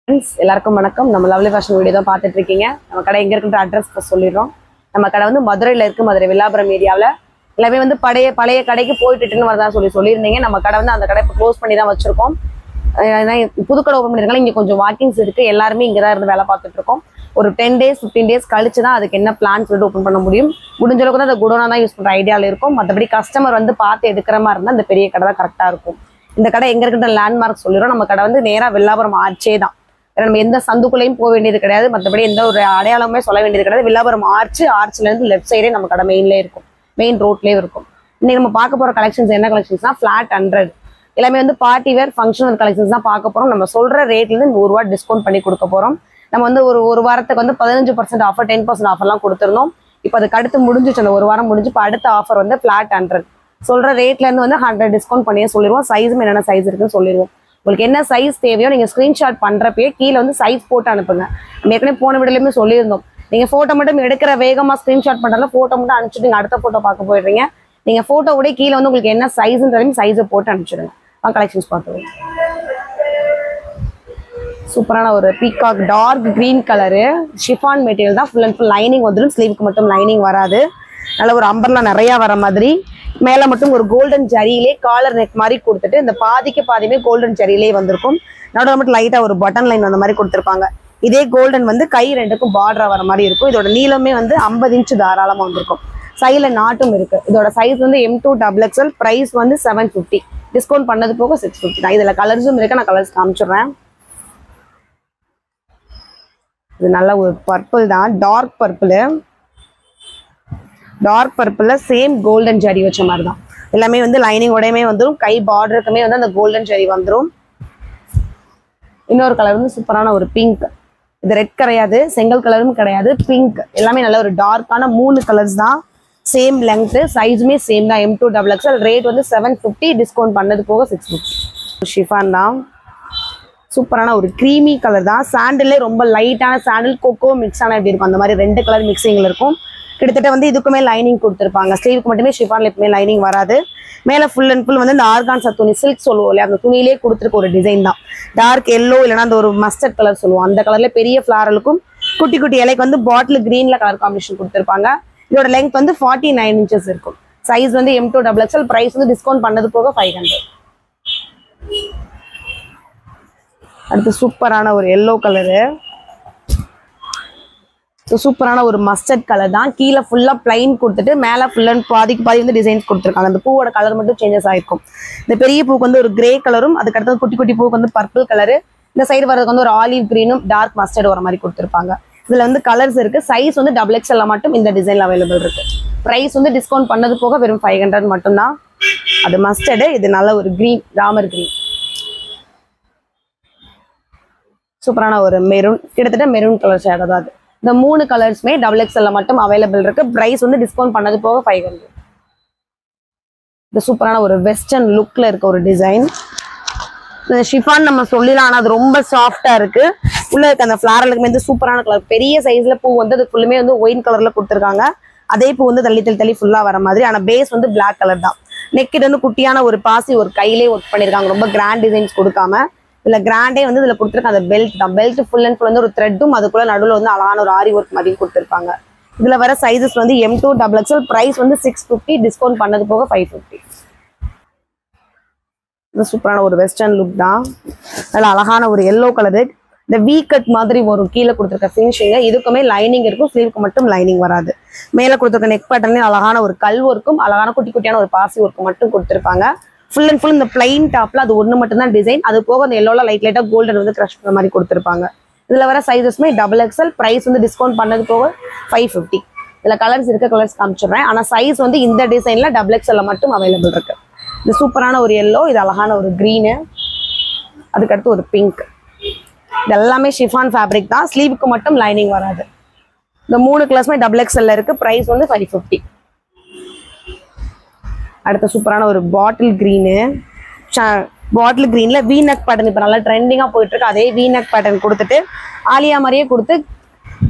Friends எல்லாருக்கும் வணக்கம். நம்ம லவ்லி ஃபேஷன் வீடியோ தான் பார்த்துட்டு இருக்கீங்க. நம்ம கடை எங்கே இருக்குன்ற அட்ரஸ் சொல்லிடுறோம். நம்ம கடை வந்து மதுரையில் இருக்குது. மதுரை வில்லாபுரம் ஏரியாவில் எல்லாமே வந்து பழைய கடைக்கு போயிட்டுன்னு வரதான் சொல்லியிருந்தீங்க. நம்ம கடை வந்து அந்த கடை இப்போ க்ளோஸ் பண்ணி தான் வச்சுருக்கோம். புதுக்கடை ஓப்பன் பண்ணியிருக்காங்க. இங்கே கொஞ்சம் வாக்கிங்ஸ் இருக்குது. எல்லாருமே இங்கே தான் இருந்து வேலை பார்த்துட்டு இருக்கோம். ஒரு 10 days 15 days கழிச்சு தான் அதுக்கு என்ன பிளான் சொல்லிட்டு ஓப்பன் பண்ண முடியும். முடிஞ்ச அளவுக்கு தான் அந்த குடோனா தான் யூஸ் பண்ணுற ஐடியாவில் இருக்கும். மற்றபடி கஸ்டமர் வந்து பார்த்து எடுக்கிற மாதிரி இருந்தால் அந்த பெரிய கடை தான் கரெக்டாக இருக்கும். இந்த கடை எங்கே இருக்கிற லேண்ட்மார்க் சொல்லிடுறோம். நம்ம கடை வந்து நேராக வில்லாபுரம் ஆர்ச்சே தான். நம்ம எந்த சந்துக்குள்ளையும் போக வேண்டியது கிடையாது. மற்றபடி எந்த ஒரு அடையாளமே சொல்ல வேண்டியது கிடையாது. வில்லாபுரம் ஆர்ச்லேருந்து லெஃப்ட் சைடே நம்ம கடை மெயின்லேயே இருக்கும். மெயின் ரோட்லேயே இருக்கும். இன்னைக்கு நம்ம பார்க்க போகிற கலெக்ஷன்ஸ் என்ன கலெக்ஷன்ஸ்னா ஃபிளாட் 100 எல்லாமே வந்து பார்ட்டி வேர் ஃபங்க்ஷனல் கலெக்ஷன்ஸ் தான் பார்க்க போகிறோம். நம்ம சொல்கிற ரேட்லேருந்து 100 ரூபா டிஸ்கவுண்ட் பண்ணி கொடுக்க போகிறோம். நம்ம வந்து ஒரு வாரத்துக்கு வந்து 15% ஆஃபர் 10% ஆஃபர்லாம் கொடுத்துருந்தோம். இப்போ அதுக்கு அடுத்து முடிஞ்சிச்சு. அந்த ஒரு வாரம் முடிஞ்சு இப்போ அடுத்த ஆஃபர் வந்து ஃபிளாட் 100 சொல்கிற ரேட்லேருந்து வந்து 100 டிஸ்கவுண்ட் பண்ணியே சொல்லிடுவோம். சைஸும் என்னென்ன சைஸ் இருக்குன்னு சொல்லிடுவோம். உங்களுக்கு என்ன சைஸ் தேவையோ நீங்கள் ஸ்க்ரீன்ஷாட் பண்ணுறப்பயே கீழே வந்து சைஸ் போட்டு அனுப்புங்க. நம்ம ஏற்கனவே போன வீடியோலையுமே சொல்லியிருந்தோம். நீங்கள் ஃபோட்டோ மட்டும் எடுக்கிற வேகமாக ஸ்க்ரீன்ஷாட் பண்ணுறதுல ஃபோட்டோ மட்டும் அனுப்பிச்சுட்டு நீங்கள் அடுத்த ஃபோட்டோ பார்க்க போயிடுறீங்க. நீங்கள் ஃபோட்டோ கூட கீழே வந்து உங்களுக்கு என்ன சைஸுன்றதையும் சைஸை போட்டு அனுப்பிச்சிடுங்க. கலெக்ஷன்ஸ் பார்த்துருவோம். சூப்பரான ஒரு peacock dark green colour chiffon material தான். ஃபுல் அண்ட் ஃபுல் லைனிங் வந்துடும். ஸ்லீவுக்கு மட்டும் லைனிங் வராது. நல்ல ஒரு அம்பர்லா நிறையா வர மாதிரி மேலே மட்டும் ஒரு கோல்டன் ஜரியிலே காலர் நெக் மாதிரி கொடுத்துட்டு இந்த பாதிக்கு பாதியுமே கோல்டன் ஜரியிலே வந்திருக்கும். நடுவில் மட்டும் லைட்டாக ஒரு பட்டன் லைன் அந்த மாதிரி கொடுத்துருப்பாங்க. இதே கோல்டன் வந்து கை ரெண்டுக்கும் பார்டரா வர மாதிரி இருக்கும். இதோட நீளமே வந்து 50 inch தாராளமாக வந்திருக்கும். சைடில் நாட்டும் இருக்கு. இதோட சைஸ் வந்து M2 XXL. ப்ரைஸ் வந்து 750. டிஸ்கவுண்ட் பண்ணது போக 650 தான். இதில் கலர்ஸும் இருக்கு. நான் கலர்ஸ் காமிச்சிடுறேன். இது நல்ல ஒரு பர்பிள் தான். Dark purple same golden zari வச்ச மாதிரி தான். எல்லாமே வந்து லைனிங் உடையமே வந்துடும். கை பார்டருக்குமே வந்து அந்த கோல்டன் ஜரி வந்துடும். இன்னொரு கலர் வந்து சூப்பரான ஒரு பிங்க். இது ரெட் கிடையாது, செங்கல் கலரும் கிடையாது, பிங்க். எல்லாமே நல்ல ஒரு டார்க்கான 3 கலர்ஸ் தான். சேம் லெங்க்த்து, சைஸுமே சேம் தான். M2 XXL. ரேட் வந்து 750. டிஸ்கவுண்ட் பண்ணது போக 650. ஷிஃபான் தான். சூப்பரான ஒரு க்ரீமி கலர் தான். சாண்டிலே ரொம்ப லைட்டான சாண்டில் கொக்கோ மிக்ஸ் ஆன எப்படி இருக்கும் அந்த மாதிரி 2 கலர் மிக்சிங்கில் இருக்கும். கிட்டத்தட்ட வந்து இதுக்குமே லைனிங் கொடுத்துருப்பாங்க. ஸ்லீவுக்கு மட்டுமே ஷிஃபான்ல எப்பவுமே லைனிங் வராது. மேலே ஃபுல் அண்ட் ஃபுல் வந்து இந்த ஆர்கான்சா துணி சில்க் சொல்லுவோம் இல்லையா, அந்த துணியிலே கொடுத்துருக்க ஒரு டிசைன் தான். டார்க் எல்லோ இல்லைனா அந்த ஒரு மஸ்டர்ட் கலர் சொல்லுவோம். அந்த கலர்ல பெரிய ஃபிளாரலுக்கும் குட்டி குட்டி இலைக்கு வந்து பாட்டில் கிரீன்ல கலர் காம்பினேஷன் கொடுத்துருப்பாங்க. இதோட லெங்த் வந்து 49 inches இருக்கும். சைஸ் வந்து M2 XXL. ப்ரைஸ் வந்து டிஸ்கவுண்ட் பண்ணது போக 500. அடுத்து சூப்பரான ஒரு எல்லோ கலரு. சூப்பரான ஒரு மஸ்டர்ட் கலர் தான். கீழே ஃபுல்லா பிளைன் கொடுத்துட்டு மேலே ஃபுல் அண்ட் பாதிக்கு பாதி வந்து டிசைன்ஸ் கொடுத்துருக்காங்க. அந்த பூவோட கலர் மட்டும் சேஞ்சஸ் ஆயிருக்கும். இந்த பெரிய பூக்கு வந்து ஒரு கிரே கலரும், அதுக்கு அடுத்தது குட்டி குட்டி பூக்கு வந்து பர்பிள் கலரு, இந்த சைடு வரதுக்கு வந்து ஒரு ஆலிவ் கிரீனும் டார்க் மஸ்டர்ட் வர மாதிரி கொடுத்துருப்பாங்க. இதுல வந்து கலர்ஸ் இருக்கு. சைஸ் வந்து XXL மட்டும் இந்த டிசைன்ல அவைலபிள் இருக்கு. பிரைஸ் வந்து டிஸ்கவுண்ட் பண்ணது போக வெறும் 500 மட்டும்தான். அது மஸ்டர்டு. இது நல்ல ஒரு கிரீன், ராமர் கிரீன். சூப்பரான ஒரு மெரூன், கிட்டத்தட்ட மெரூன் கலர் ஷேட் தான். அது இந்த 3 கலர்ஸ்மே XXL மட்டும் அவைலபிள் இருக்கு. பிரைஸ் வந்து டிஸ்கவுண்ட் பண்ணது போக 500. இந்த சூப்பரான ஒரு வெஸ்டர்ன் லுக்ல இருக்க ஒரு டிசைன். இந்த ஷிஃபான் நம்ம சொல்லிடலாம், ஆனால் அது ரொம்ப சாஃப்டா இருக்கு. உள்ள இருக்க அந்த ஃபிளாரலுக்குமே வந்து சூப்பரான கலர். பெரிய சைஸ்ல பூ வந்து அது ஃபுல்லுமே வந்து ஒயின் கலர்ல கொடுத்துருக்காங்க. அதே பூ வந்து தள்ளி ஃபுல்லா வர மாதிரி. ஆனா பேஸ் வந்து பிளாக் கலர் தான். நெக்கிட்ட வந்து குட்டியான ஒரு பாசி ஒரு கையிலே ஒர்க் பண்ணிருக்காங்க. ரொம்ப கிராண்ட் டிசைன்ஸ் கொடுக்காம இதுல கிராண்டே வந்து இதுல கொடுத்துருக்க அந்த பெல்ட் தான். பெல்ட் ஃபுல் அண்ட் ஃபுல் வந்து ஒரு த்ரெட்டும் அதுக்குள்ள நடுவில் வந்து அழகான ஒரு ஆரி ஒர்க் மாதிரி கொடுத்துருப்பாங்க. இதுல வர சைஸஸ் வந்து M2 XXL. பிரைஸ் வந்து 650. டிஸ்கவுண்ட் பண்ணது போக 550. இது சூப்பரான ஒரு வெஸ்டர்ன் லுக் தான். நல்ல அழகான ஒரு எல்லோ கலரு. இந்த வீ கட் மாதிரி ஒரு கீழே கொடுத்துருக்க ஃபினிஷிங். இதுக்குமே லைனிங் இருக்கும். ஸ்லீவுக்கு மட்டும் லைனிங் வராது. மேலே கொடுத்துருக்க நெக் பேட்டர்னே அழகான ஒரு கல் ஒர்க்கும் அழகான குட்டி குட்டியான ஒரு பாசி ஒர்க்கும் மட்டும் கொடுத்துருப்பாங்க. ஃபுல் அண்ட் ஃபுல் இந்த பிளைன் டாப்ல அது ஒன்று மட்டும் தான் டிசைன். அது போக அந்த எல்லோல லைட்டா கோல்டன் வந்து கிரஷ் பண்ண மாதிரி கொடுத்துருப்பாங்க. இதுல வர சைஸஸ்மே XXL. பிரைஸ் வந்து டிஸ்கவுண்ட் பண்ணது போக 550. இதுல கலர்ஸ் இருக்க கலர்ஸ் காமிச்சிடுறேன். ஆனா சைஸ் வந்து இந்த டிசைன்ல XXL மட்டும் அவைலபிள் இருக்கு. இது சூப்பரான ஒரு எல்லோ, இது அழகான ஒரு கிரீனு, அதுக்கடுத்து ஒரு பிங்க். இது எல்லாமே ஷிஃபான் ஃபேப்ரிக் தான். ஸ்லீவுக்கு மட்டும் லைனிங் வராது. இந்த 3 கலர்ஸ்மே XXL இருக்கு. பிரைஸ் வந்து 550. அடுத்த சூப்பரான ஒரு பாட்டில் கிரீனு. பாட்டில் கிரீன்ல வீ நெக் பேட்டர்ன் இப்போ நல்லா ட்ரெண்டிங்கா போயிட்டு இருக்கு. அதே வீ நெக் பேட்டர்ன் கொடுத்துட்டு ஆலியா மாதிரியே கொடுத்து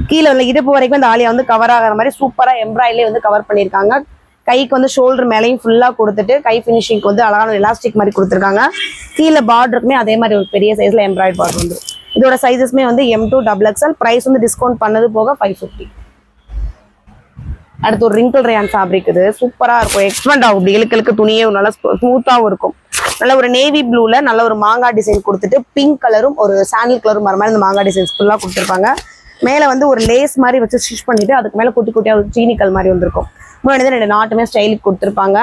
கீழே உள்ள இடுப்பு வரைக்கும் இந்த ஆலியா வந்து கவர் ஆகிற மாதிரி சூப்பரா எம்ப்ராய்டரிலே வந்து கவர் பண்ணியிருக்காங்க. கைக்கு வந்து ஷோல்டர் மேலையும் ஃபுல்லா கொடுத்துட்டு கை ஃபினிஷிங்க்கு வந்து அழகான எலாஸ்டிக் மாதிரி கொடுத்துருக்காங்க. கீழே பார்டருக்குமே அதே மாதிரி ஒரு பெரிய சைஸ்ல எம்ப்ராய்டரி பார்டர் வந்துடும். இதோட சைஸஸ்மே வந்து M2 XXL. பிரைஸ் வந்து டிஸ்கவுண்ட் பண்ணது போக 550. அடுத்து ஒரு ரிங்கிள் ரயான் ஃபேப்ரிக். இது சூப்பரா இருக்கும். எக்ஸ்பெண்ட் ஆகும். இழுக்கு துணியே நல்லா ஸ்மூத்தாவும் இருக்கும். நல்ல ஒரு நேவி ப்ளூல நல்ல ஒரு மாங்காய் டிசைன் கொடுத்துட்டு பிங்க் கலரும் ஒரு சாண்டில் கலரும் வர மாதிரி இந்த மாங்காய் டிசைன்ஸ் ஃபுல்லா கொடுத்துருப்பாங்க. மேல வந்து ஒரு லேஸ் மாதிரி வச்சு ஸ்டிச் பண்ணிட்டு அதுக்கு மேல குட்டி குட்டியா ஒரு சீனிக்கல் மாதிரி வந்திருக்கும். முன்னாடி 2 நாட்டுமே ஸ்டைலுக்கு கொடுத்துருப்பாங்க.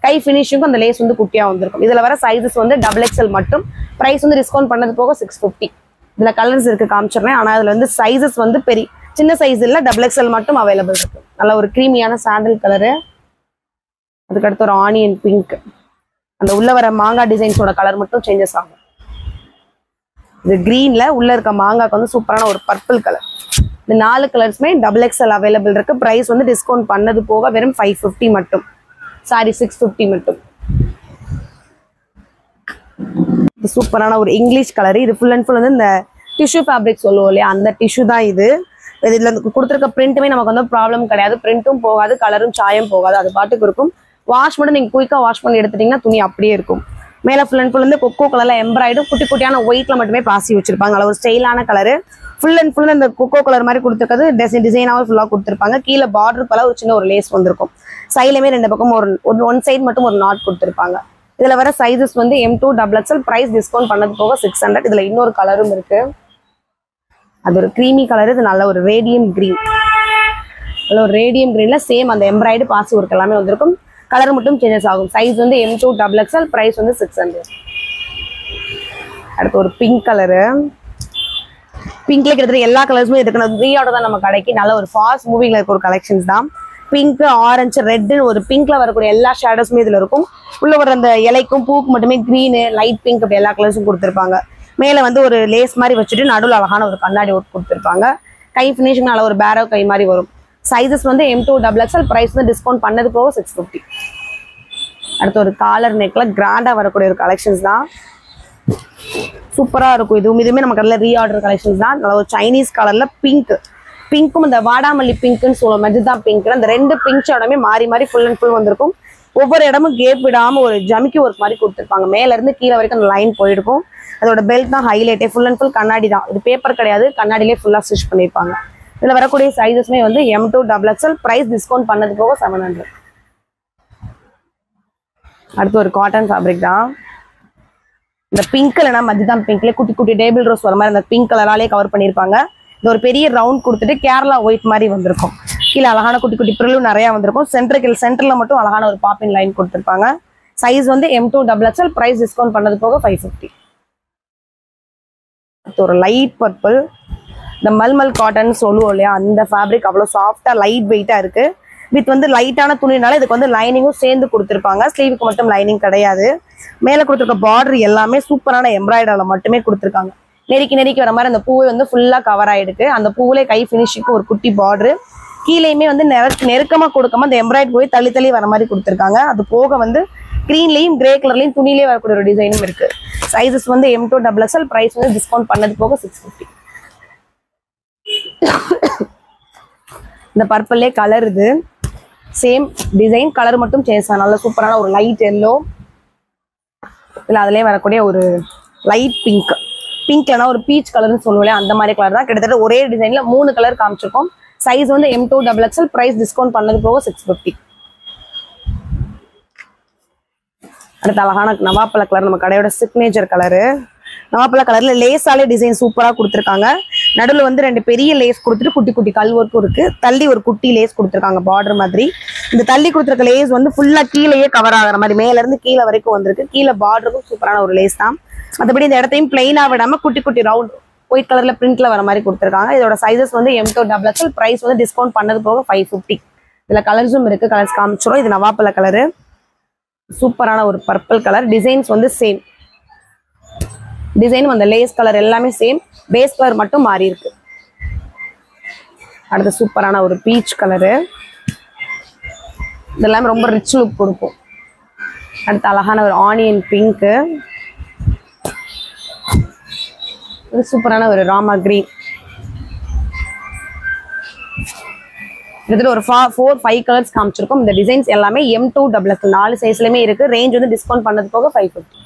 கை ஃபினிஷிங்கும் அந்த லேஸ் வந்து குட்டியா வந்திருக்கும். இதுல வர சைஸஸ் வந்து XXL மட்டும். பிரைஸ் வந்து டிஸ்கவுண்ட் பண்ணது போக 650. இதுல கலர்ஸ் இருக்கு காமிச்சிடுறேன். ஆனா அதுல வந்து சைஸஸ் வந்து பெரிய சின்ன சைஸ் இல்ல, XXL மட்டும் அவைலபிள் இருக்கு. நல்ல ஒரு கிரீமியான சாண்டில் கலரு. அதுக்கடுத்து ஒரு ஆனியன் பிங்க். அந்த உள்ள வர மாங்காய் டிசைன்ஸோட கலர் மட்டும் சேஞ்சஸ் ஆகும். இது கிரீன்ல உள்ள இருக்க மாங்காய்க்கு வந்து சூப்பரான ஒரு பர்பிள் கலர். இந்த 4 கலர்ஸ்மே XXL அவைலபிள் இருக்கு. பிரைஸ் வந்து டிஸ்கவுண்ட் பண்ணது போக வெறும் 550 மட்டும். சாரி 650 மட்டும். இது சூப்பரான ஒரு இங்கிலீஷ் கலர். இது ஃபுல் அண்ட் ஃபுல் வந்து இந்த டிஷ்யூ ஃபேப்ரிக் சொல்லுவோம் இல்லையா, அந்த டிஷ்யூ தான் இது. இதுல கொடுத்துருக்க பிரிண்ட்டுமே நமக்கு வந்து ப்ராப்ளம் கிடையாது. பிரிண்ட்டும் போகாது, கலரும் சாயம் போகாது. அது பாட்டுக்கு இருக்கும். வாஷ் மட்டும் நீங்க குயிக்கா வாஷ் பண்ணி எடுத்துட்டீங்கன்னா துணி அப்படியே இருக்கும். மேல ஃபுல் அண்ட் ஃபுல் வந்து கொக்கோ கலர்ல எம்ப்ராய்டும் குட்டி குட்டியான ஒயிட்ல மட்டுமே பாசி வச்சிருப்பாங்க. நல்ல ஒரு ஸ்டைலான கலரு. ஃபுல் அண்ட் ஃபுல் இந்த கொக்கோ கலர் மாதிரி கொடுத்துருக்கிறது டிசைனாவும் ஃபுல்லா கொடுத்துருப்பாங்க. கீழே பார்டர் போல ஒரு சின்ன ஒரு லேஸ் வந்திருக்கும். சைடுலமே 2 பக்கம் ஒரு ஒன் சைடு மட்டும் ஒரு நாட் கொடுத்துருப்பாங்க. இதுல வர சைஸஸ் வந்து M2 XXL. பிரைஸ் டிஸ்கவுண்ட் பண்ணது போக 600. இதுல இன்னொரு கலரும் இருக்கு. அது ஒரு கிரீமி கலர். இது நல்ல ஒரு ரேடியம் கிரீன். நல்ல ஒரு ரேடியம் கிரீன்ல சேம் அந்த எம்ப்ராய்டு பாசி ஒர்க் எல்லாமே வந்திருக்கும். கலர் மட்டும் சேஞ்சஸ் ஆகும். சைஸ் வந்து M2 XXL. பிரைஸ் வந்து 600. அடுத்து ஒரு பிங்க் கலரு. பிங்க்ல கிட்டத்தட்ட எல்லா கலர்ஸுமே இருக்கு. ரீஆர்டர் தான் நம்ம கடைக்கு. நல்ல ஒரு ஃபாஸ்ட் மூவிங்ல இருக்க ஒரு கலெக்ஷன்ஸ் தான். பிங்க், ஆரஞ்சு, ரெட் ஒரு பிங்க்ல வரக்கூடிய எல்லா ஷேடோஸுமே இதுல இருக்கும். உள்ள வர அந்த இலைக்கும் பூக்கு மட்டுமே கிரீனு, லைட் பிங்க் அப்படி எல்லா கலர்ஸும் கொடுத்துருப்பாங்க. மேல வந்து ஒரு லேஸ் மாதிரி வச்சுட்டு நடுவில் அழகான ஒரு கண்ணாடி ஒர்க் கொடுத்துருப்பாங்க. கை ஃபினிஷிங் நல்ல ஒரு பேரோ கை மாதிரி வரும். சைஸஸ் வந்து M2 XXL. பிரைஸ் வந்து டிஸ்கவுண்ட் பண்ணது போக 650. அடுத்து ஒரு காலர் நெக்ல கிராண்டா வரக்கூடிய ஒரு கலெக்ஷன்ஸ் தான். சூப்பரா இருக்கும். இதுவுமே நம்ம கடையில் ரீஆர்டர் கலெக்ஷன்ஸ் தான். நல்ல ஒரு சைனீஸ் கலர்ல பிங்க். பிங்க்கும் இந்த வாடாமல்லி பிங்க்னு சொல்லுவோம், மெஜந்தா பிங்க். அந்த 2 பிங்க் ஷேடோமே மாறி மாறி ஃபுல் அண்ட் ஃபுல் வந்திருக்கும். ஒவ்வொரு இடமும் கேப் விடாம ஒரு ஜமிக்கி ஒர்க் மாதிரி கொடுத்துருப்பாங்க. மேல இருந்து கீழே வரைக்கும் அந்த லைன் போயிருக்கும். அதோட பெல்ட் தான் ஹைலைட்டே. ஃபுல் அண்ட் ஃபுல் கண்ணாடி தான். இது பேப்பர் கிடையாது, கண்ணாடியிலே ஃபுல்லா ஸ்டிச் பண்ணியிருப்பாங்க. இதுல வரக்கூடிய சைஸஸ்மே வந்து M2 XXL. பிரைஸ் டிஸ்கவுண்ட் பண்ணது போக 700. அடுத்து ஒரு காட்டன் ஃபேப்ரிக் தான். இந்த பிங்க் இல்லைனா மஜ்தான் பிங்க்ல குட்டி குட்டி டேபிள் ரோஸ் வர மாதிரி அந்த பிங்க் கலராலே கவர் பண்ணியிருப்பாங்க. இது ஒரு பெரிய ரவுண்ட் கொடுத்துட்டு கேரளா ஒயிட் மாதிரி வந்திருக்கும். கீழே அழகான குட்டி குட்டி பிரிலும் நிறைய வந்திருக்கும். சென்டர்ல மட்டும் அழகான ஒரு பாப்பின் லைன் கொடுத்துருப்பாங்க. சைஸ் வந்து M2 XXL. பிரைஸ் டிஸ்கவுண்ட் பண்ணது போக 550. ஒரு லைட் பர்பிள். இந்த மல்மல் காட்டன் சொல்லுவோம் இல்லையா, அந்த ஃபேப்ரிக் அவ்வளோ சாஃப்டா லைட் வெயிட்டா இருக்கு. வித் வந்து லைட்டான துணினால இதுக்கு வந்து லைனிங்கும் சேர்ந்து கொடுத்துருப்பாங்க. ஸ்லீவுக்கு மட்டும் லைனிங் கிடையாது. மேல கொடுத்துருக்க பார்டர் எல்லாமே சூப்பரான எம்ப்ராய்டரில மட்டுமே கொடுத்துருக்காங்க. நெருக்கி வர மாதிரி அந்த பூவை வந்து ஃபுல்லா கவர் ஆயிருக்கு. அந்த பூவிலே கை ஃபினிஷிங்க்கு ஒரு குட்டி பார்டர். கீழேயுமே வந்து நெருக்கமா கொடுக்காம அந்த எம்ப்ராய்டரி போய் தள்ளி வர மாதிரி கொடுத்துருக்காங்க. அது போக வந்து கிரீன்லயும் கிரே கலர்லயும் துணியிலே வரக்கூடிய ஒரு டிசைனும் இருக்கு. சைஸஸ் வந்து M2 XXL. பிரைஸ் வந்து டிஸ்கவுண்ட் பண்ணது போக 650. இந்த பர்பிள்லே கலர். இது சேம் டிசைன், கலர் மட்டும் சேஞ்ச். நல்ல சூப்பரான ஒரு லைட் எல்லோ. இல்ல அதுலயே வரக்கூடிய ஒரு லைட் பிங்க். பிங்க்லனா ஒரு பீச் கலர்னு சொல்லுவோம், அந்த மாதிரி கலர் தான். கிட்டத்தட்ட ஒரே டிசைன்ல 3 கலர் காமிச்சிருக்கோம். சைஸ் வந்து M2 XXL. பிரைஸ் டிஸ்கவுண்ட் பண்ணது போக 650. அடுத்து அழகான நவாப்பழ கலர், நம்ம கடையோட சிக்னேச்சர் கலரு. நவாப்பழ கலர்ல லேஸாலே டிசைன் சூப்பரா கொடுத்துருக்காங்க. நடுவில் வந்து 2 பெரிய லேஸ் கொடுத்துட்டு குட்டி குட்டி கல் ஒர்க்கும் இருக்கு. தள்ளி ஒரு குட்டி லேஸ் கொடுத்துருக்காங்க பார்டர் மாதிரி. இந்த தள்ளி கொடுத்துருக்க லேஸ் வந்து ஃபுல்லா கீழேயே கவர் ஆகிற மாதிரி மேல இருந்து கீழே வரைக்கும் வந்திருக்கு. கீழே பார்டருக்கும் சூப்பரான ஒரு லேஸ் தான். மற்றபடி இந்த இடத்தையும் பிளைனா விடாம குட்டி குட்டி ரவுண்ட் ஒயிட் கலர்ல பிரிண்ட்ல வர மாதிரி கொடுத்துருக்காங்க. இதோட சைஸஸ் வந்து M2 XXL. பிரைஸ் வந்து டிஸ்கவுண்ட் பண்ணது போக 550. இதுல கலர்ஸும் இருக்கு. கலர்ஸ் காமிச்சிடும். இது நவாப்பழ கலரு. சூப்பரான ஒரு பர்பிள் கலர். டிசைன்ஸ் வந்து சேம் டிசைன். அந்த லேஸ் கலர் எல்லாமே சேம். பேஸ் கலர் மட்டும் மாறி இருக்கு. அடுத்து சூப்பரான ஒரு பீச் கலரு. இதெல்லாம் ரொம்ப ரிச் லுக் கொடுக்கும். அடுத்து அழகான ஒரு ஆனியன் பிங்க். சூப்பரான ஒரு ராமா கிரீன். இதுல ஒரு 4-5 கலர்ஸ் காமிச்சிருக்கோம். இந்த டிசைன்ஸ் எல்லாமே M2 XXL. 4 சைஸ்லயுமே இருக்கு. ரேஞ்ச் வந்து டிஸ்கவுண்ட் பண்ணது போக 550.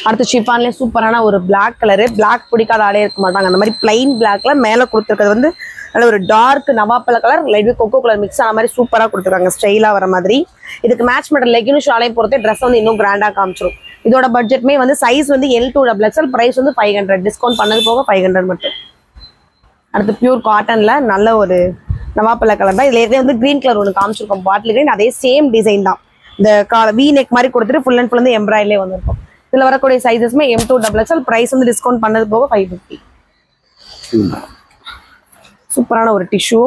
அடுத்து ஷிஃபான்லேயே சூப்பரான ஒரு பிளாக் கலரு. பிளாக் பிடிக்காத ஆளே இருக்க மாட்டாங்க. அந்த மாதிரி பிளைன் பிளாக்ல மேலே கொடுத்துருக்கிறது வந்து நல்ல ஒரு டார்க் நவாப்பழ colour light cocoa colour mix ஆன மாதிரி சூப்பராக கொடுத்துருக்காங்க, ஸ்டைலாக வர மாதிரி. இதுக்கு மேட்ச் பண்ணுற லெகினும் ஷாலையும் பொறுத்தே ட்ரெஸ் வந்து இன்னும் கிராண்டாக காமிச்சிடும். இதோட பட்ஜெட்மே வந்து சைஸ் வந்து L2XL, ப்ரைஸ் வந்து 500, டிஸ்கவுண்ட் பண்ணது போக 500 மட்டும். அடுத்து பியூர் காட்டன்ல நல்ல ஒரு நவாப்பழ கலர் தான். இதுல ஏற்கனவே வந்து கிரீன் கலர் ஒன்று காமிச்சிருக்கோம், பாட்டில் கிரீன். அதே சேம் டிசைன் தான். இந்த வி நெக் மாதிரி கொடுத்துட்டு ஃபுல் அண்ட் ஃபுல் வந்து எம்ப்ராய்டரிலே வந்திருக்கும். இதுல வரக்கூடிய சைஸஸ்மே M2XL, பிரைஸ் வந்து டிஸ்கவுண்ட் பண்ணது போக 550. சூப்பரான ஒரு டிஷ்யூ.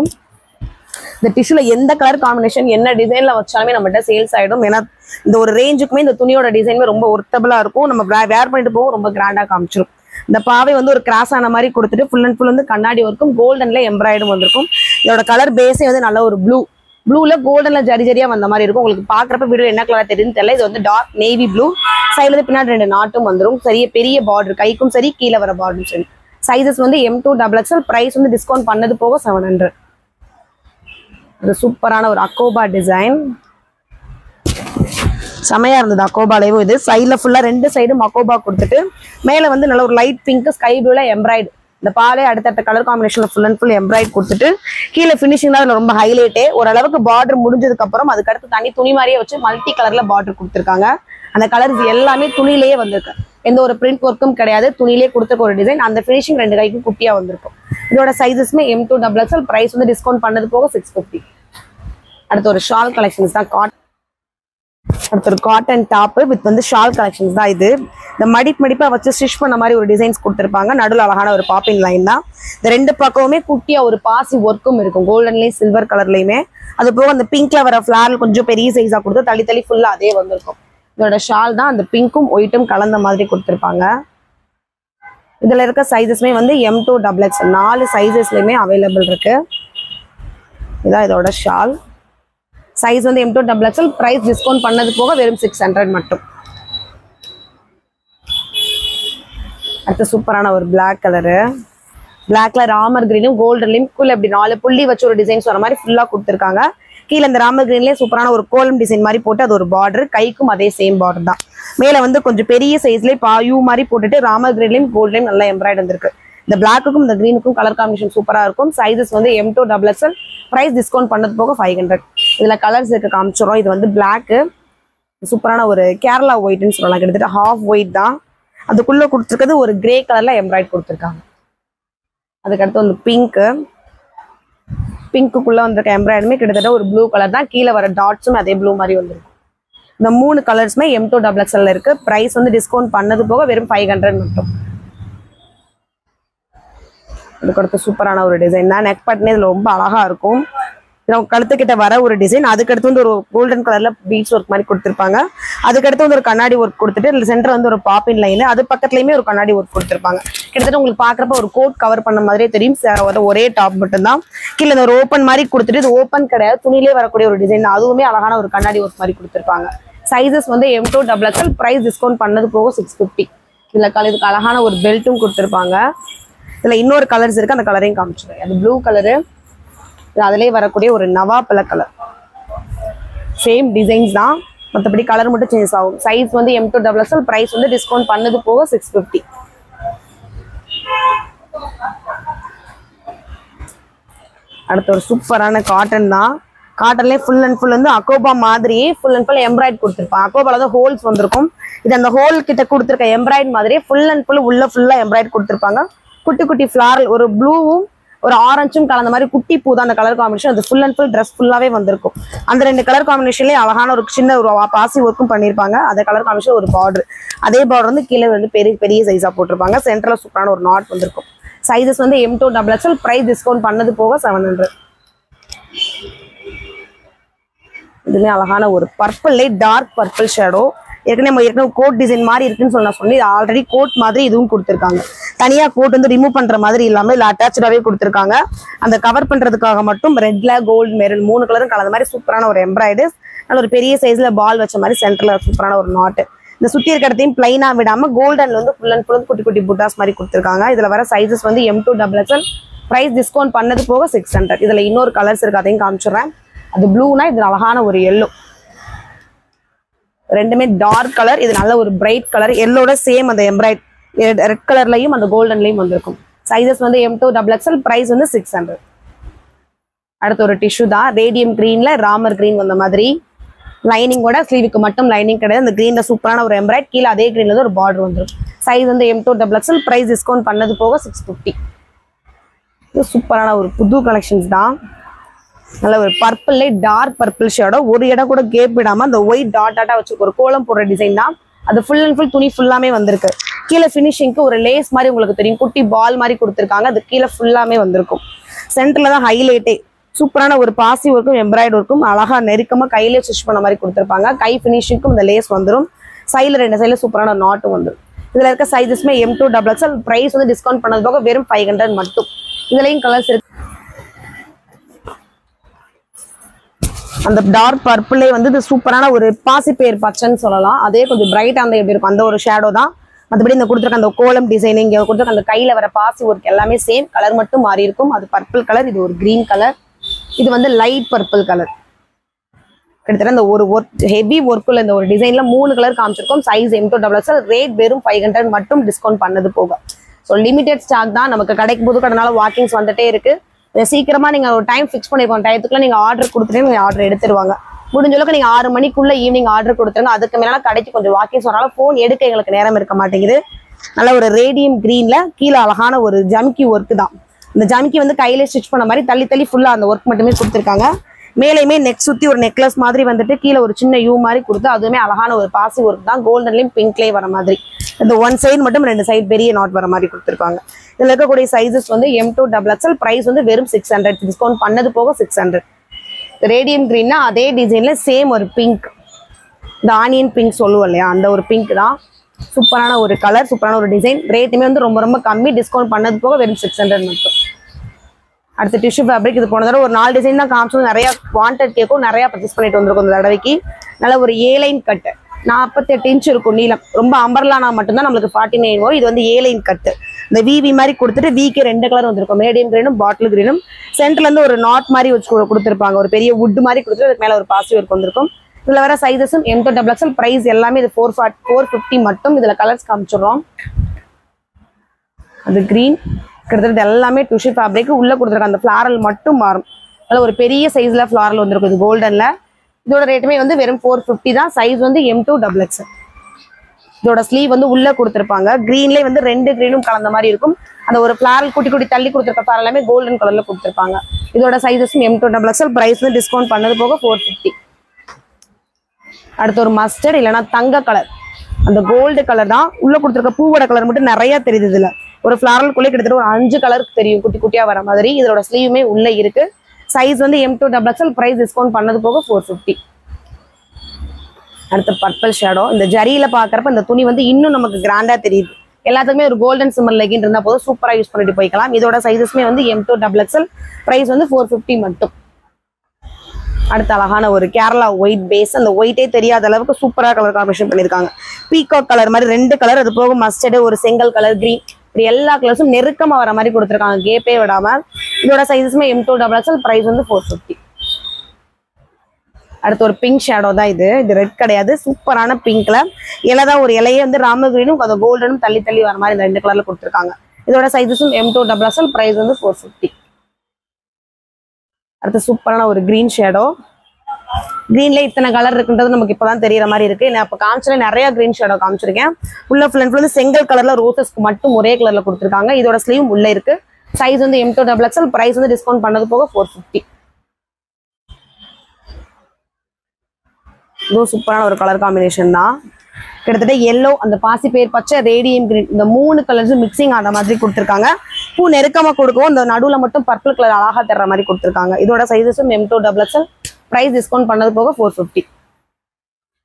இந்த டிஷ்யூல எந்த கலர் காம்பினேஷன் என்ன டிசைன்ல வச்சாலுமே நம்மகிட்ட சேல்ஸ் ஆயிடும். ஏன்னா இந்த ஒரு ரேஞ்சுக்குமே இந்த துணியோட டிசைனுமே ரொம்ப ஒர்த்தபிளா இருக்கும். நம்ம வேர் பண்ணிட்டு போகும் ரொம்ப கிராண்டா காமிச்சிடும். இந்த பாவை வந்து ஒரு கிராஸ் ஆன மாதிரி கொடுத்துட்டு ஃபுல் அண்ட் ஃபுல் வந்து கண்ணாடி ஒர்க்கும் கோல்டன்ல எம்ப்ராய்டும் வந்திருக்கும். இதோட கலர் பேஸே வந்து நல்ல ஒரு ப்ளூல கோல்டன்ல ஜரிஜரியா வந்த மாதிரி இருக்கும். உங்களுக்கு பாக்குறப்ப வீடியோ என்ன கலர் தெரியுதுன்னு தெரியல. இது வந்து டார்க் நேவி ப்ளூ. சைடுல இருந்து பின்னாடி 2 நாட்டும் வந்துடும். சரி, பெரிய பார்டர், கைக்கும் சரி கீழே வர பார்டரும் சரி. சைஸஸ் வந்து M2XL, பிரைஸ் வந்து டிஸ்கவுண்ட் பண்ணது போக 700. இது சூப்பரான ஒரு அக்கோபா டிசைன், செமையா இருந்தது. அக்கோபாலேயும் இது சைட்ல ஃபுல்லா 2 சைடும் அக்கோபா கொடுத்துட்டு மேல வந்து நல்ல ஒரு லைட் பிங்க் ஸ்கை ப்ளூல எம்ப்ராய்டு. இந்த பாலே அடுத்தடுத்த கலர் காம்பினேஷன்ல ஃபுல் அண்ட் ஃபுல் எம்ப்ராய்டு கொடுத்துட்டு கீழே ஃபினிஷிங் தான் ரொம்ப ஹைலைட்டே. ஓரளவுக்கு பார்டர் முடிஞ்சதுக்கு அப்புறம் அதுக்கு அடுத்து தனி துணி மாதிரியே வச்சு மல்டி கலர்ல பார்டர் கொடுத்துருக்காங்க. அந்த கலர்ஸ் எல்லாமே துணிலேயே வந்திருக்கு. எந்த ஒரு பிரிண்ட் ஒர்க்கும் கிடையாது, துணிலேயே கொடுத்துருக்க ஒரு டிசைன். அந்த ஃபினிஷிங் 2 கைக்கும் குட்டியா வந்திருக்கும். இதோட சைஸஸ்மே M2XL, பிரைஸ் வந்து டிஸ்கவுண்ட் பண்ணது போக 650. அடுத்து ஒரு ஷால் கலெக்ஷன்ஸ் தான். அடுத்து ஒரு காட்டன் டாப் வித் வந்து ஷால் கலெக்ஷன்ஸ் தான். இது இந்த மடிப்பா வச்சு ஸ்டிச் பண்ண மாதிரி ஒரு டிசைன்ஸ் கொடுத்துருப்பாங்க. நடுவில் அழகான ஒரு பாப்பிங் லைன் தான். இந்த 2 பக்கமுமே குட்டியா ஒரு பாசி ஒர்க்கும் இருக்கும், கோல்டன்லயும் சில்வர் கலர்லயுமே. அது போக அந்த பிங்க்ல வர ஃபிளாரல் கொஞ்சம் பெரிய சைஸா கொடுத்து தள்ளி ஃபுல்லா அதே வந்திருக்கும். இதோட ஷால் தான் அந்த பிங்க்கும் ஒயிட்டும் கலந்த மாதிரி கொடுத்துருப்பாங்க. இதுல இருக்க சைஸஸ்மே வந்து M2XL, 4 சைஸஸ்லயுமே அவைலபிள் இருக்கு. இதான் இதோட ஷால். சைஸ் வந்து M2XL, பிரைஸ் டிஸ்கவுண்ட் பண்ணது போக வெறும் 600 மட்டும். அடுத்து சூப்பரான ஒரு பிளாக் கலரு. பிளாக்ல ராமர் கிரீனும் கோல்டன்லயும் கீழே இப்படி 4 புள்ளி வச்சு ஒரு டிசைன்ஸ் வர மாதிரி ஃபுல்லா கொடுத்துருக்காங்க. கீழே இந்த ராமர் கிரீன்லயே சூப்பரான ஒரு கோலம் டிசைன் மாதிரி போட்டு அது ஒரு பார்டர், கைக்கும் அதே சேம் பார்டர் தான். மேல வந்து கொஞ்சம் பெரிய சைஸ்லயே பாயூ மாதிரி போட்டுட்டு ராமர் கிரீன்லயும் கோல்ட்லயும் நல்லா எம்ப்ராய்டு வந்திருக்கு. இந்த பிளாக்குக்கும் இந்த கிரீனுக்கும் கலர் காம்பினேஷன் சூப்பரா இருக்கும். சைஸஸ் வந்து M2XL, பிரைஸ் டிஸ்கவுண்ட் பண்ணது போக 500. இதுல கலர்ஸ் இருக்கு காமிச்சிடும். இது வந்து பிளாக்கு, சூப்பரான ஒரு கேரளா ஒயிட்னு சொல்லலாம். கிட்டத்தட்ட ஹாஃப் ஒயிட் தான். அதுக்குள்ள கொடுத்துருக்கிறது ஒரு கிரே கலர்ல எம்ப்ராய்டு கொடுத்துருக்காங்க. அதுக்கடுத்து வந்து பிங்க்குள்ள வந்திருக்க எம்ப்ராய்டுமே கிட்டத்தட்ட ஒரு ப்ளூ கலர் தான். கீழே வர டாட்ஸும் அதே ப்ளூ மாதிரி வந்துருக்கும். இந்த 3 கலர்ஸுமே M2XL இருக்கு. பிரைஸ் வந்து டிஸ்கவுண்ட் பண்ணது போக வெறும் 500 மட்டும். இதுக்கடுத்து சூப்பரான ஒரு டிசைன் தான். நெக் பட்னே இதுல ரொம்ப அழகா இருக்கும். கழுத்துக்கிட்ட வர ஒரு டிசைன். அதுக்கடுத்து வந்து ஒரு கோல்டன் கலர்ல பீட்ஸ் ஒர்க் மாதிரி கொடுத்துருப்பாங்க. அதுக்கடுத்து வந்து ஒரு கண்ணாடி ஒர்க் கொடுத்துட்டு இதுல சென்டர் வந்து ஒரு பாப்பின் லைன், அது பக்கத்துலயுமே ஒரு கண்ணாடி ஒர்க் கொடுத்துருப்பாங்க. கிட்டத்தட்ட உங்களுக்கு பாக்குறப்ப ஒரு கோட் கவர் பண்ண மாதிரியே தெரியும். ஒரே டாப் மட்டும் தான். கீழே ஒரு ஓப்பன் மாதிரி கொடுத்துட்டு, இது ஓப்பன் கிடையாது, துணியிலே வரக்கூடிய ஒரு டிசைன். அதுவுமே அழகான ஒரு கண்ணாடி ஒர்க் மாதிரி கொடுத்துருப்பாங்க. சைஸஸ் வந்து M2XL, பிரைஸ் டிஸ்கவுண்ட் பண்ணது போக 650. இதுல இதுக்கு அழகான ஒரு பெல்ட்டும் கொடுத்துருப்பாங்க. இதுல இன்னொரு கலர்ஸ் இருக்கு, அந்த கலரையும் காமிச்சிடுறேன். அது ப்ளூ கலரு, அதுலேயே வரக்கூடிய ஒரு நவாப்பழ கலர். சேம் டிசைன்ஸ் தான், மற்றபடி கலர் மட்டும் சேஞ்ச் ஆகும். சைஸ் வந்து M2XL, பிரைஸ் வந்து டிஸ்கவுண்ட் பண்ணது போக 650. அடுத்து ஒரு சூப்பரான காட்டன் தான். காட்டன்லேயே ஃபுல் அண்ட் ஃபுல் வந்து அக்கோபா மாதிரி ஃபுல் அண்ட் ஃபுல் எம்ப்ராய்டு கொடுத்துருப்பாங்க. அக்கோபால தான் ஹோல்ஸ் வந்திருக்கும். இது அந்த ஹோல் கிட்ட கொடுத்துருக்க எம்ப்ராய்டு மாதிரியே ஃபுல் அண்ட் ஃபுல் உள்ள ஃபுல்லா எம்ப்ராய்டு கொடுத்துருப்பாங்க. குட்டி குட்டி ஃபிளாரல், ஒரு ப்ளூவும் ஒரு ஆரஞ்சும் கலந்த மாதிரி குட்டி பூ தான் அந்த கலர் காம்பினேஷன். அது ஃபுல் அண்ட் ஃபுல் ட்ரெஸ் ஃபுல்லாவே வந்திருக்கும். அந்த 2 கலர் காம்பினேஷன்லேயே அழகான ஒரு சின்ன ஒரு பாசி ஒர்க்கும் பண்ணியிருப்பாங்க. அந்த கலர் காம்பினேஷன் ஒரு பார்டர், அதே பார்டர் வந்து கீழே வந்து பெரிய சைஸா போட்டிருப்பாங்க. சென்டர்ல சூப்பரான ஒரு நாட் வந்திருக்கும். சைஸஸ் வந்து M2XL, பிரைஸ் டிஸ்கவுண்ட் பண்ணது போக 700. இதுமே அழகான ஒரு பர்பிள், டார்க் பர்பிள் ஷேடோ. ஏற்கனவே கோட் டிசைன் மாதிரி இருக்குன்னு சொல்லி ஆல்ரெடி கோட் மாதிரி இதுவும் கொடுத்துருக்காங்க. தனியா கோட் வந்து ரிமூவ் பண்ற மாதிரி இல்லாம இல்ல அட்டாச்சாவே கொடுத்துருக்காங்க. அந்த கவர் பண்றதுக்காக மட்டும் ரெட்ல கோல்டு மெரூன் 3 கலரும் கலந்த மாதிரி சூப்பரான ஒரு எம்ப்ராய்டு. நல்ல ஒரு பெரிய சைஸ்ல பால் வச்ச மாதிரி சென்டர்ல சூப்பரான ஒரு நாட்டு. இந்த சுத்தி இருக்க இடத்தையும் பிளைனா விடாம கோல்டன்ல வந்து ஃபுல் அண்ட் ஃபுல் குட்டி குட்டி புட்டாஸ் மாதிரி கொடுத்துருக்காங்க. இதுல வர சைஸஸ் வந்து M2XL, பிரைஸ் டிஸ்கவுண்ட் பண்ணது போக 600. இதுல இன்னொரு கலர்ஸ் இருக்கு, அதையும் காமிச்சிடுறேன். அது ப்ளூனா இது அழகான ஒரு எல்லோ. ரெண்டுமே டார்க் கலர், இது நல்ல ஒரு பிரைட் கலர். எல்லோட சேம் அந்த எம்ப்ராய்ட் ரெட் கலர்லயும் அந்த கோல்டன்லயும் வந்திருக்கும். சைஸஸ் வந்து M2XXL, பிரைஸ் வந்து 600. அடுத்து ஒரு டிஷ்யூ தான், ரேடியம் கிரீன்ல ராமர் கிரீன் வந்த மாதிரி. லைனிங்கோட ஸ்லீவுக்கு மட்டும் லைனிங் கிடையாது. அந்த கிரீன்ல சூப்பரான ஒரு எம்ப்ராய்ட், கீழே அதே கிரீன்ல வந்து ஒரு பார்டர் வந்துடும். சைஸ் வந்து M2XXL, பிரைஸ் டிஸ்கவுண்ட் பண்ணது போக 650. இது சூப்பரான ஒரு புது கலெக்ஷன்ஸ் தான். நல்ல ஒரு பர்பிள், டார்க் பர்பிள் ஷேடோ, ஒரு இடம் கூட கேப் விடாம அந்த ஒயிட் டாட்டா வச்சிருக்க ஒரு கோலம் போடுற டிசைன் தான். அது ஃபுல் அண்ட் ஃபுல் துணி ஃபுல்லாமே வந்திருக்கு. கீழே ஃபினிஷிங்க்கு ஒரு லேஸ் மாதிரி உங்களுக்கு தெரியும், குட்டி பால் மாதிரி கொடுத்துருக்காங்க. அது கீழே ஃபுல்லாமே வந்திருக்கும். சென்டர்ல தான் ஹைலைட்டே. சூப்பரான ஒரு பாசி ஒர்க்கும் எம்ப்ராய்டு ஒர்க்கும் அழகா நெருக்கமா கையிலே ஸ்டிச் பண்ண மாதிரி கொடுத்துருப்பாங்க. கை ஃபினிஷிங்க்கும் இந்த லேஸ் வந்துடும். சைடில் 2 சைடில் சூப்பரான நாட்டும் வந்துடும். இதுல இருக்க சைஸஸ்மே M2XXL, பிரைஸ் வந்து டிஸ்கவுண்ட் பண்ணது போக வெறும் 500 மட்டும். இதுலயும் கலர்ஸ் இருக்கு. அந்த டார்க் பர்பிளே வந்து இது சூப்பரான ஒரு பாசிப்பேர் பச்சைன்னு சொல்லலாம். அதே கொஞ்சம் பிரைட்டா அந்த எப்படி இருக்கும் அந்த ஒரு ஷேடோ தான். மற்றபடி இந்த கொடுத்துருக்க அந்த கோலம் டிசைன், இங்க கொடுத்துருக்க அந்த கையில வர பாசி ஒர்க் எல்லாமே சேம். கலர் மட்டும் மாறி இருக்கும். அது பர்பிள் கலர், இது ஒரு கிரீன் கலர், இது வந்து லைட் பர்பிள் கலர். கிட்டத்தட்ட இந்த ஒரு ஒர்க் ஹெவி ஒர்க்குள்ள இந்த ஒரு டிசைன்ல 3 கலர் காமிச்சிருக்கோம். சைஸ் M2XXL, ரேட் வெறும் 500 மட்டும் டிஸ்கவுண்ட் பண்ணது போக. ஸோ லிமிடெட் ஸ்டாக் தான். நமக்கு கடைக்கு புது கடைனால வாக்கிங்ஸ் வந்துட்டே இருக்கு. சீக்கிரமா நீங்க ஒரு டைம் ஃபிக்ஸ் பண்ணிருக்கோம், டயத்துக்குள்ள நீங்க ஆர்டர் கொடுத்துட்டு நீங்க ஆர்டர் எடுத்துருவாங்க. முடிஞ்ச அளவுக்கு நீங்க 6 மணிக்குள்ள ஈவினிங் ஆர்டர் கொடுத்துருங்க. அதுக்கு மேல கடைக்கு கொஞ்சம் வாக்கிங்ஸ் வரனால போன் எடுக்க எங்களுக்கு நேரம் இருக்க மாட்டேங்குது. நல்ல ஒரு ரேடியம் கிரீன்ல கீழே அழகான ஒரு ஜம்கி ஒர்க் தான். இந்த ஜம்கி வந்து கையில ஸ்டிச் பண்ண மாதிரி தள்ளி தள்ளி ஃபுல்லா அந்த ஒர்க் மட்டுமே கொடுத்துருக்காங்க. மேலேயுமே நெக் சுத்தி ஒரு நெக்லஸ் மாதிரி வந்துட்டு கீழே ஒரு சின்ன யூ மாதிரி கொடுத்து அதுவுமே அழகான ஒரு பாசி ஒர்க் தான். கோல்டன்லயும் பிங்க்லயும் வர மாதிரி இந்த ஒன் சைடு மட்டும் 2 சைடு பெரிய நாட் வர மாதிரி கொடுத்துருக்காங்க. இதுல இருக்கக்கூடிய சைஸஸ் வந்து M2XXL, பிரைஸ் வந்து வெறும் 600, டிஸ்கவுண்ட் பண்ணது போக 600. ரேடியம் கிரீன்னா அதே டிசைன்ல சேம் ஒரு பிங்க், இந்த ஆனியன் பிங்க் சொல்லுவோம் இல்லையா, அந்த ஒரு பிங்க் தான். சூப்பரான ஒரு கலர், சூப்பரான ஒரு டிசைன். ரேட்டுமே வந்து ரொம்ப ரொம்ப கம்மி, டிஸ்கவுண்ட் பண்ணது போக வெறும் 600 மட்டும். அடுத்த டிஷ்யூ ஃபேப்ரிக், இது போன தடவை ஒரு 4 டிசைன் தான் காமிச்சோம். நிறைய வாண்டட் கேட்கும், நிறைய பர்ச்சேஸ் பண்ணிட்டு வந்திருக்கும். இந்த தடவைக்கு நல்ல ஒரு A-லைன் கட்டு, 48 இன்ச் இருக்கும் நீளம். ரொம்ப அம்பர்லானா மட்டும்தான் நம்மளுக்கு 49 வரும். இது வந்து A-லைன் கட்டு. இந்த விவி மாதிரி கொடுத்துட்டு விக்கு 2 கலர் வந்திருக்கும், ரேடியம் கிரீனும் பாட்டில் கிரீனும். சென்டர்ல இருந்து ஒரு நாட் மாதிரி வச்சு கொடுத்துருப்பாங்க, ஒரு பெரிய வுட் மாதிரி கொடுத்துட்டு அதுக்கு மேல ஒரு பாசி ஒர்க் வந்திருக்கும். இதுல வர சைஸஸும் M2XXL, பிரைஸ் எல்லாமே இது 450 மட்டும். இதுல கலர்ஸ் காமிச்சிடுறோம். அது கிரீன் கிட்டத்தட்ட எல்லாமே டிஷ்யூ ஃபேப்ரிக். உள்ள கொடுத்துருக்க அந்த ஃபிளாரல் மட்டும் மாறும். அதில் ஒரு பெரிய சைஸ்ல ஃபிளாரல் வந்திருக்கும், இது கோல்டன்ல. இதோட ரேட்டுமே வந்து வெறும் 450 தான். சைஸ் வந்து M2XXL. இதோட ஸ்லீவ் வந்து உள்ள கொடுத்துருப்பாங்க. கிரீன்லேயே வந்து 2 கிரீனும் கலந்த மாதிரி இருக்கும். அந்த ஒரு ஃபிளாரல் குட்டி குட்டி தள்ளி கொடுத்துருக்க ஃபிளாரல் எல்லாமே கோல்டன் கலர்ல கொடுத்துருப்பாங்க. இதோட சைஸஸும் M2XXL, பிரைஸ் வந்து டிஸ்கவுண்ட் பண்ணது போக 450. அடுத்து ஒரு மஸ்டர்ட் இல்லைன்னா தங்க கலர், அந்த கோல்டு கலர் தான். உள்ள கொடுத்துருக்க பூவோட கலர் மட்டும் நிறைய தெரியுது. இதுல ஒரு ஃபிளாரலுக்குள்ளே கிட்டத்தட்ட ஒரு 5 கலருக்கு தெரியும், குட்டி குட்டியா வர மாதிரி. இதோட ஸ்லீவுமே உள்ள இருக்கு. சைஸ் வந்து M2XXL, பிரைஸ் டிஸ்கவுண்ட் பண்ணது போக 450. அடுத்து பர்பிள் ஷேடோ. இந்த ஜரியில பாக்குறப்ப இந்த துணி வந்து இன்னும் நமக்கு கிராண்டா தெரியுது. எல்லாத்துக்குமே ஒரு கோல்டன் சிம்மர் லெகின் இருந்தா போதும், சூப்பரா யூஸ் பண்ணிட்டு போய்க்கலாம். இதோட சைஸஸ்மே வந்து M2XXL, பிரைஸ் வந்து 450 மட்டும். அடுத்து அழகான ஒரு கேரளா ஒயிட் பேஸ், அந்த ஒயிட்டே தெரியாத அளவுக்கு சூப்பரா கலர் காம்பினேஷன் பண்ணிருக்காங்க. பீகாக் கலர் மாதிரி 2 கலர், அது போக மஸ்டர்டு, ஒரு செங்கல் கலர், கிரீன், இப்படி எல்லா கலர்ஸும் நெருக்கமா வர மாதிரி கொடுத்துருக்காங்க, கேப்பே விடாம. இதோட சைஸஸ்மே M2XXL, பிரைஸ் வந்து 450. அடுத்து ஒரு பிங்க் ஷேடோ தான். இது ரெட் கிடையாது, சூப்பரான பிங்க்ல இலைதான். ஒரு இலையே வந்து ராம கிரீனும் அந்த கோல்டனும் தள்ளி தள்ளி வர மாதிரி இந்த 2 கலர்ல கொடுத்துருக்காங்க. இதோட சைஸஸும் M2XXL, பிரைஸ் வந்து 450. அடுத்து சூப்பரான ஒரு கிரீன் ஷேடோ. கிரீன்ல இத்தனை கலர் இருக்குன்றது நமக்கு இப்பதான் தெரியற மாதிரி இருக்கு. நான் இப்ப காமிச்சல நிறைய கிரீன் ஷேடோ காமிச்சிருக்கேன். உள்ள ஃபுல் அண்ட் ஃபுல் செங்கல் கலர்ல ரோசஸ்க்கு மட்டும் ஒரே கலர்ல கொடுத்துருக்காங்க. இதோட ஸ்லீவ் உள்ள இருக்கு. சைஸ் வந்து M2XXL, பிரைஸ் வந்து டிஸ்கவுண்ட் பண்ணது போக 450. இதுவும் சூப்பரான ஒரு கலர் காம்பினேஷன் தான். கிட்டத்தட்ட எல்லோ, அந்த பாசி பேர் பச்சை, ரேடியம் கிரீன், இந்த 3 கலர்ஸும் மிக்சிங் ஆன மாதிரி கொடுத்துருக்காங்க. பூ நெருக்கமா கொடுக்கும், இந்த நடுவுல மட்டும் பர்பிள் கலர் அழகா தர்ற மாதிரி கொடுத்துருக்காங்க. இதோட சைஸஸும் M2XXL, பிரைஸ் டிஸ்கவுண்ட் பண்ணது போக 450.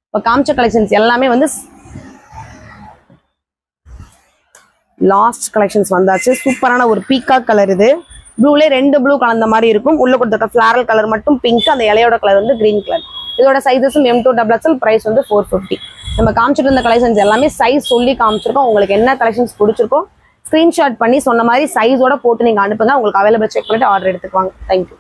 இப்போ காமிச்ச கலெக்ஷன்ஸ் எல்லாமே வந்து லாஸ்ட் கலெக்ஷன்ஸ் வந்தாச்சு. சூப்பரான ஒரு பீகாக் கலர். இது ப்ளூலே 2 ப்ளூ கலந்த மாதிரி இருக்கும். உள்ள கொடுத்துருக்க ஃபிளாரல் கலர் மட்டும் பிங்க், அந்த இலையோட கலர் வந்து கிரீன் கலர். இதோட சைஸஸும் M2XXL, பிரைஸ் வந்து 450. நம்ம காமிச்சிட்டு இருந்த கலெக்ஷன்ஸ் எல்லாமே சைஸ் சொல்லி காமிச்சிருக்கோம். உங்களுக்கு என்ன கலெக்ஷன்ஸ் பிடிச்சிருக்கோ ஸ்கிரீன்ஷாட் பண்ணி சொன்ன மாதிரி சைஸோட போட்டு நீங்க அனுப்புங்க. உங்களுக்கு அவைலபிள் செக் பண்ணிட்டு ஆர்டர் எடுத்துக்குவாங்க. தேங்க்யூ.